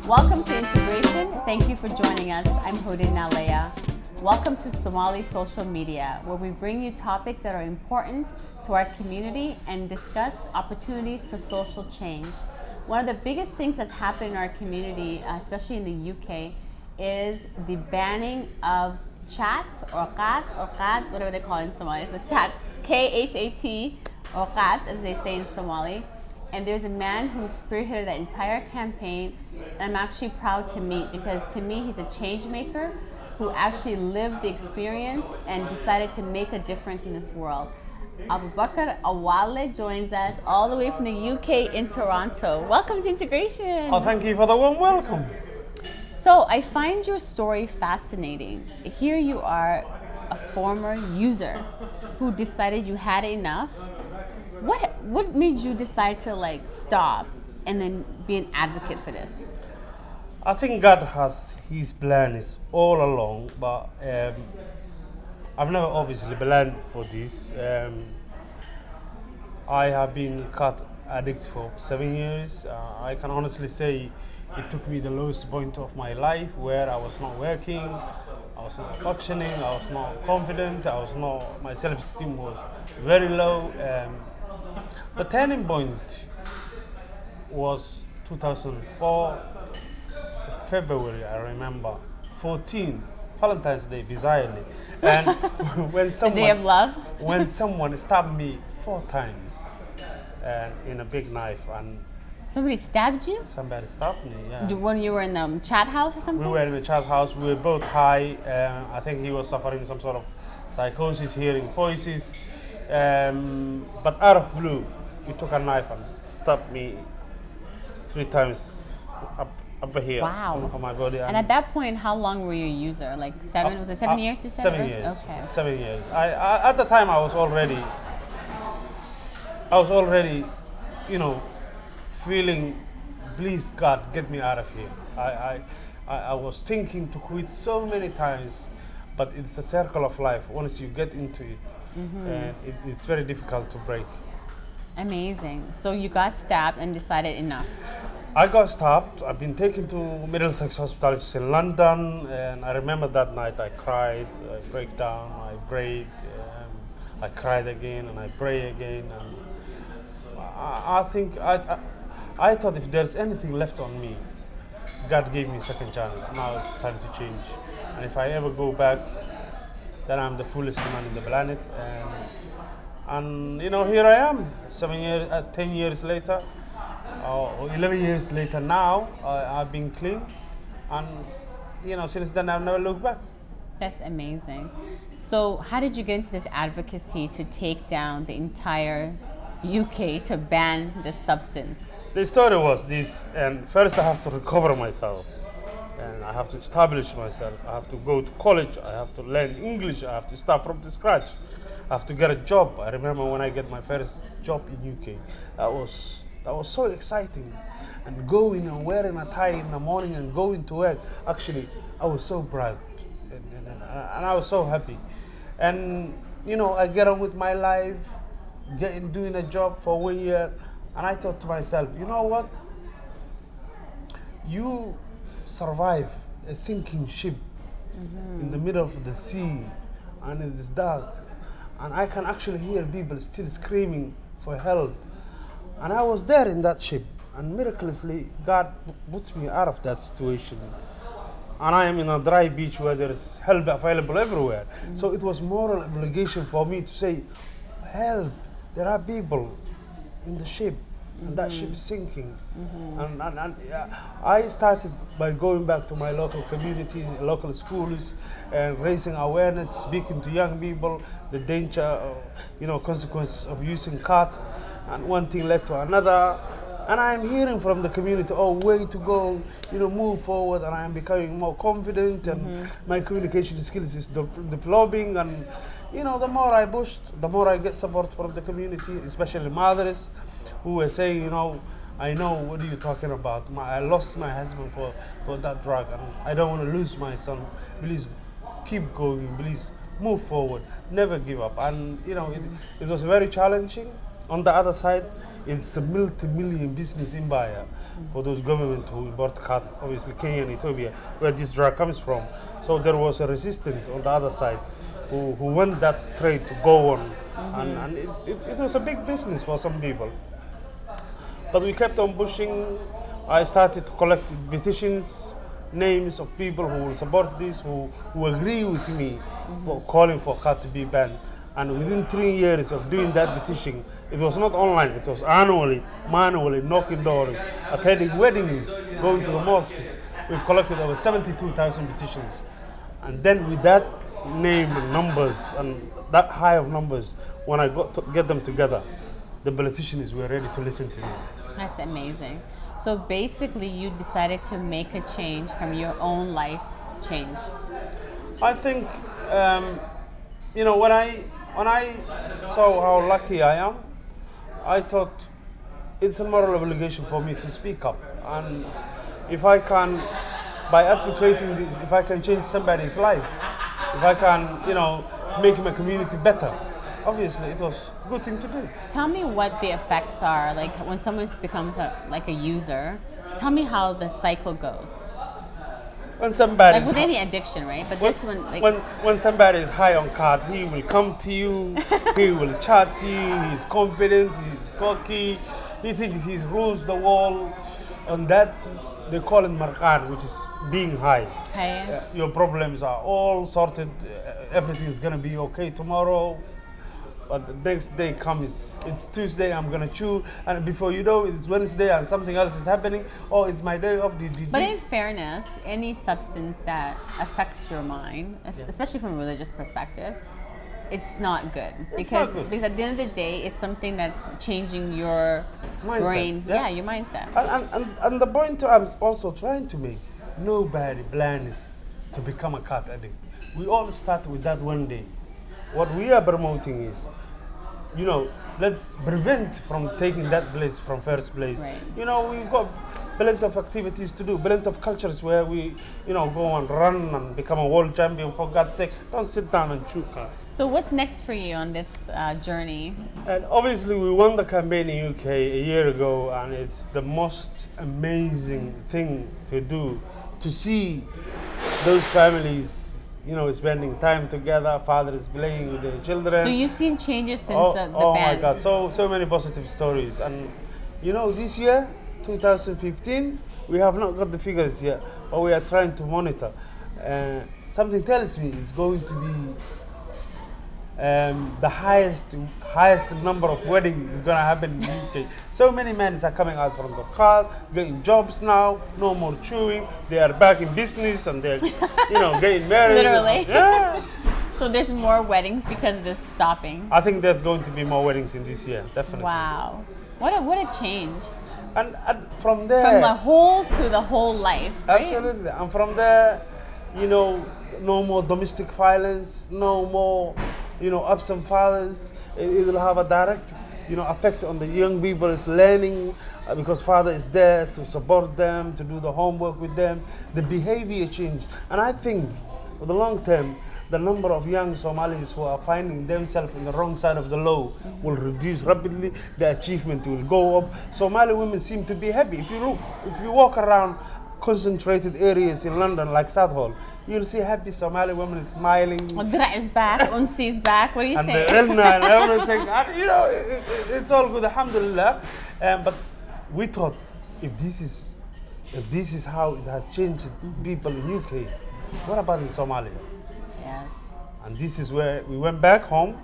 Welcome to Integration. Thank you for joining us. I'm Hodin Nalea. Welcome to Somali Social Media, where we bring you topics that are important to our community and discuss opportunities for social change. One of the biggest things that's happened in our community, especially in the UK, is the banning of chat or Khat, whatever they call it in Somali. It's the chat, Khat, or Khat, as they say in Somali. And there's a man who spearheaded that entire campaign, and I'm actually proud to meet, because to me he's a change maker who actually lived the experience and decided to make a difference in this world. Abukar Awale joins us all the way from the UK in Toronto. Welcome to Integration. Oh, thank you for the warm welcome. So I find your story fascinating. Here you are, a former user who decided you had enough. What made you decide to stop and then be an advocate for this? I think God has His plans all along, but I've never obviously planned for this. I have been cat addict for 7 years. I can honestly say it took me the lowest point of my life, where I was not working, I was not functioning, I was not confident, my self-esteem was very low. The turning point was 2004, February, I remember, 14, Valentine's Day, bizarrely. And when The day of love? when someone stabbed me 4 times and in a big knife, and Somebody stabbed you? somebody stabbed me, yeah. When you were in the chat house or something? We were in a child's house, we were both high. I think he was suffering some sort of psychosis, hearing voices. But out of blue, he took a knife and stabbed me 3 times up here. Wow. On my body. And at that point, how long were you a user? Like 7? Was it 7 years you said? 7 years. Okay. 7 years. I at the time I was already, feeling, please God, get me out of here. I was thinking to quit so many times, but it's a circle of life. Once you get into it, and it's very difficult to break. Amazing. So you got stabbed and decided enough. I got stabbed. I've been taken to Middlesex Hospital, which is in London, and I remember that night I cried, I break down, I prayed, I cried again, and I pray again, and I think I thought if there's anything left on me, God gave me a second chance. Now it's time to change, and if I ever go back, then I'm the foolest man in the planet, and here I am, 10 years later. Or 11 years later now, I've been clean, and since then I've never looked back. That's amazing. So how did you get into this advocacy to take down the entire UK to ban this substance? The story was this, and first I have to recover myself, and I have to establish myself. I have to go to college, I have to learn English, I have to start from the scratch. I have to get a job. I remember when I get my first job in UK, that was so exciting, and going and wearing a tie in the morning and going to work. Actually, I was so proud, and I was so happy. And I get on with my life, doing a job for 1 year, and I thought to myself, you know what? You survive a sinking ship in the middle of the sea, and it is dark, and I can actually hear people still screaming for help. And I was there in that ship, and miraculously, God put me out of that situation. And I am in a dry beach where there is help available everywhere. So it was moral obligation for me to say, help, there are people in the ship, and that ship is sinking. And I started by going back to my local community, local schools, and raising awareness, speaking to young people, the danger, consequences of using Khat. And one thing led to another, and I am hearing from the community, way to go, move forward, and I am becoming more confident, and my communication skills is developing, and the more I push, the more I get support from the community, especially mothers who were saying, I know, what are you talking about? I lost my husband for that drug, and I don't want to lose my son. Please keep going, please move forward, never give up. And it was very challenging. On the other side, it's a multi-million business empire for those government who import Khat, obviously Kenya and Ethiopia, where this drug comes from. So there was a resistance on the other side who want that trade to go on. And it was a big business for some people. But we kept on pushing. I started to collect petitions, names of people who will support this, who agree with me for calling for Khat to be banned. And within 3 years of doing that petition, it was not online, it was annually, manually, knocking doors, attending weddings, going to the mosques. We've collected over 72,000 petitions. And then with that name and numbers and that high of numbers, when I got to get them together, the politicians were ready to listen to me. That's amazing. So basically, you decided to make a change from your own life change. I think, when I saw how lucky I am, I thought it's a moral obligation for me to speak up. And if I can, by advocating this, if I can change somebody's life, if I can, make my community better, obviously it was a good thing to do. Tell me what the effects are, like when someone becomes a user. Tell me how the cycle goes. When somebody Like with any addiction, right? But this one, like when somebody is high on Khat, he will come to you, he will chat to you, he's confident, he's cocky, he thinks he rules the world. And that, they call it marqan, which is being high. hey, Your problems are all sorted, everything's gonna be okay tomorrow. But the next day comes, it's Tuesday, I'm gonna chew, and before you know it's Wednesday and something else is happening. Oh, it's my day off. but in fairness, any substance that affects your mind, especially from a religious perspective, it's not good. Because at the end of the day, it's something that's changing your Mindset, brain. yeah. Your mindset. And the point I'm also trying to make, nobody plans to become a Khat addict. We all start with that one day. What we are promoting is, let's prevent from taking that place from first place. Right. We've got plenty of activities to do, plenty of cultures where we, go and run and become a world champion. For God's sake, don't sit down and chew Khat. So what's next for you on this journey? And obviously, we won the campaign in UK a year ago, and it's the most amazing thing to do, to see those families, spending time together, fathers playing with their children. So you've seen changes since the oh ban. my God, so many positive stories. And this year, 2015, we have not got the figures yet, but we are trying to monitor. Something tells me it's going to be the highest number of weddings is going to happen in the UK. So many men are coming out from the car, getting jobs now, no more chewing. They are back in business and they're, getting married. Literally. Yeah. So there's more weddings because of this stopping. I think there's going to be more weddings in this year, definitely. Wow. What a change. And from there... From the whole to the whole life, right? Absolutely. And from there, no more domestic violence, no more, absent fathers. It will have a direct, effect on the young people's learning because father is there to support them, to do the homework with them. The behavior change. And I think, for the long term, the number of young Somalis who are finding themselves in the wrong side of the law will reduce rapidly. The achievement will go up. Somali women seem to be happy. If you walk around concentrated areas in London like Southall, you'll see happy Somali women smiling. Dra is back, Unsi is back. What do you And say? the Elna and everything. And, it's all good, alhamdulillah. But we thought, if this is how it has changed people in UK, what about in Somalia? Yes. And this is where we went back home.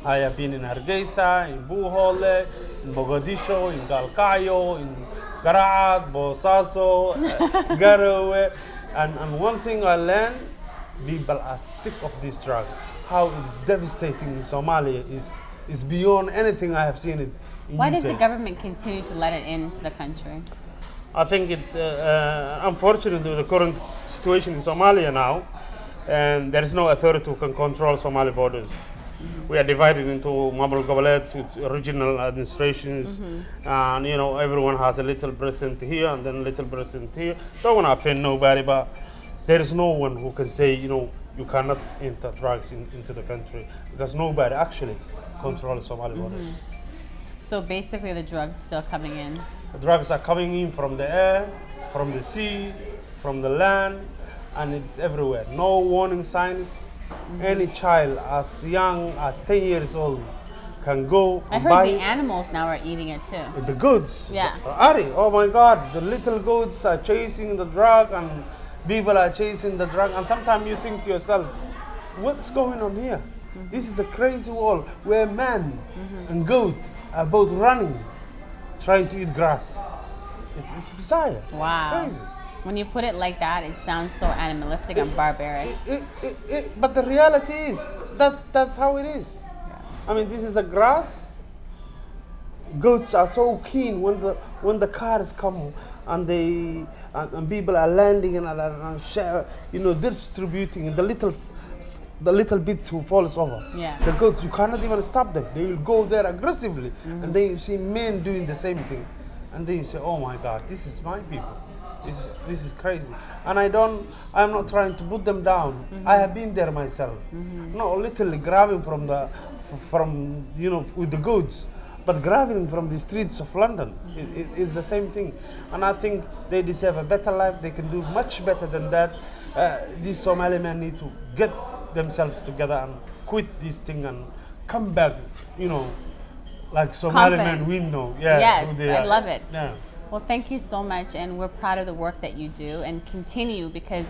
I have been in Hargeisa, in Buhole, in Mogadishu, in Galkayo, in Garaat, Bosaso, Garowe. And one thing I learned, people are sick of this drug. How it's devastating in Somalia is beyond anything I have seen it in Why UK. does the government continue to let it into the country? I think it's unfortunate with the current situation in Somalia now, and there is no authority who can control Somali borders. We are divided into Mabul Gobolets with regional administrations, and everyone has a little president here and then a little president here. Don't want to offend nobody, but there is no one who can say, you cannot enter drugs into the country because nobody actually controls Somali borders. So basically the drugs still coming in. The drugs are coming in from the air, from the sea, from the land, and it's everywhere. No warning signs. Any child as young as 10 years old can go I and heard buy the it. animals now are eating it too. The goods. Yeah. Ari, oh my God, the little goats are chasing the drug and people are chasing the drug. And sometimes you think to yourself, what's going on here? This is a crazy world where man and goat are both running, trying to eat grass. It's bizarre. Wow. It's crazy. When you put it like that, it sounds so animalistic and barbaric. But the reality is, that's how it is. I mean, this is a grass. Goats are so keen when the cars come and and people are landing and share, distributing the little bits who falls over. Yeah. The goats, you cannot even stop them. They will go there aggressively, and then you see men doing the same thing, and then you say, "Oh my God, this is my people. This is crazy." And I'm not trying to put them down. I have been there myself. Not literally grabbing from with the goods, but grabbing from the streets of London. It's the same thing. And I think they deserve a better life. They can do much better than that. These Somali men need to get themselves together and quit this thing and come back, like Somali men we know. Yeah, Yes, who they I are. love it. Yeah. Well, thank you so much, and we're proud of the work that you do, and continue, because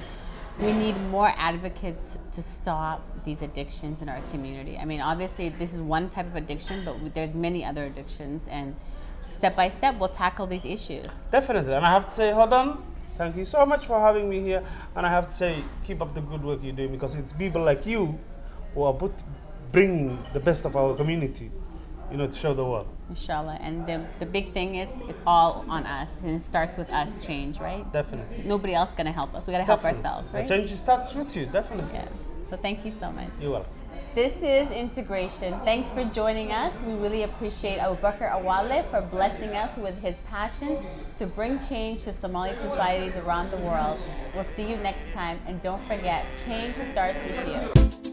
we need more advocates to stop these addictions in our community. I mean, obviously this is one type of addiction, but there's many other addictions, and step by step we'll tackle these issues. Definitely. And I have to say, hold on. Thank you so much for having me here. And I have to say, keep up the good work you're doing, because it's people like you who are bringing the best of our community, to show the world. Inshallah. And the big thing is, it's all on us, and it starts with us, change, right? Definitely. Nobody else gonna help us. We gotta help Definitely. ourselves, The right? change starts with you, definitely. Yeah. So thank you so much. You're welcome. This is Integration. Thanks for joining us. We really appreciate Abukar Awale for blessing us with his passion to bring change to Somali societies around the world. We'll see you next time, and don't forget, change starts with you.